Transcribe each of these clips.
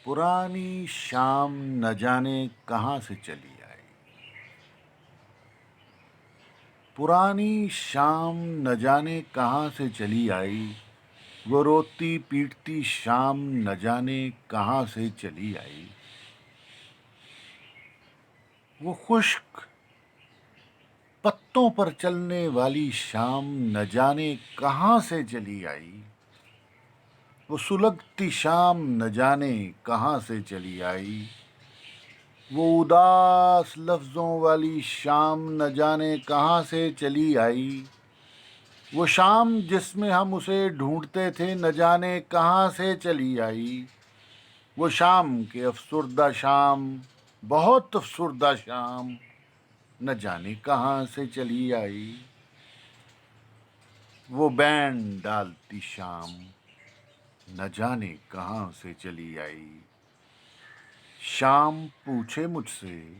پرانی شام نہ جانے کہاں سے چلی آئی۔ پرانی شام نہ جانے کہاں سے چلی آئی، وہ روتی پیٹتی شام نہ جانے کہاں سے چلی آئی۔ وہ خشک پتوں پر چلنے والی شام نہ جانے کہاں سے چلی آئی۔ وہ سلگتی شام نہ جانے کہاں سے چلی آئی۔ وہ اداس لفظوں والی شام نہ جانے کہاں سے چلی آئی۔ وہ شام جس میں ہم اسے ڈھونڈتے تھے نہ جانے کہاں سے چلی آئی۔ وہ شام کے افسردہ شام، بہت افسردہ شام، نہ جانے کہاں سے چلی آئی۔ وہ بینڈ ڈالتی شام نہ جانے کہاں سے چلی آئی۔ شام پوچھے مجھ سے،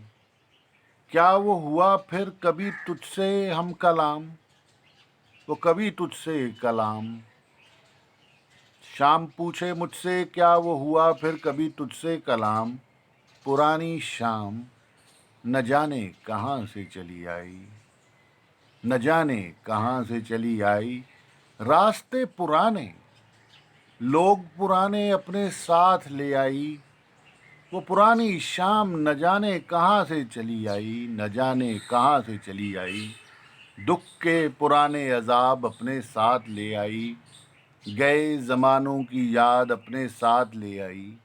کیا وہ ہوا پھر کبھی تجھ سے ہم کلام، وہ کبھی تجھ سے کلام۔ شام پوچھے مجھ سے، کیا وہ ہوا پھر کبھی تجھ سے کلام۔ پرانی شام نہ جانے کہاں سے چلی آئی، نہ جانے کہاں سے چلی آئی۔ راستے پرانے، لوگ پرانے اپنے ساتھ لے آئی۔ وہ پرانی شام نہ جانے کہاں سے چلی آئی، نہ جانے کہاں سے چلی آئی۔ دکھ کے پرانے عذاب اپنے ساتھ لے آئی، گئے زمانوں کی یاد اپنے ساتھ لے آئی۔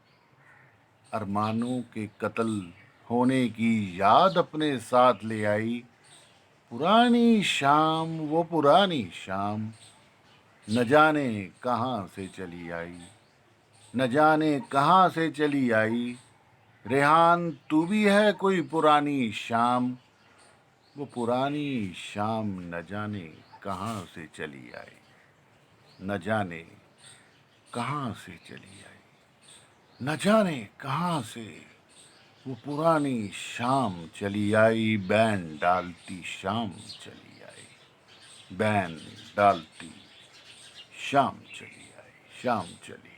ارمانوں کے قتل ہونے کی یاد اپنے ساتھ لے آئی۔ پرانی شام، وہ پرانی شام، نہ جانے کہاں سے چلی آئی، نہ جانے کہاں سے چلی آئی۔ ریحان تو بھی ہے کوئی پرانی شام، وہ پرانی شام نہ جانے کہاں سے چلی آئی، نہ جانے کہاں سے چلی آئی، نہ جانے کہاں سے وہ پرانی شام چلی آئی۔ بینڈ ڈالتی شام چلی آئی، بینڈ ڈالتی شام چلی آئی، شام چلی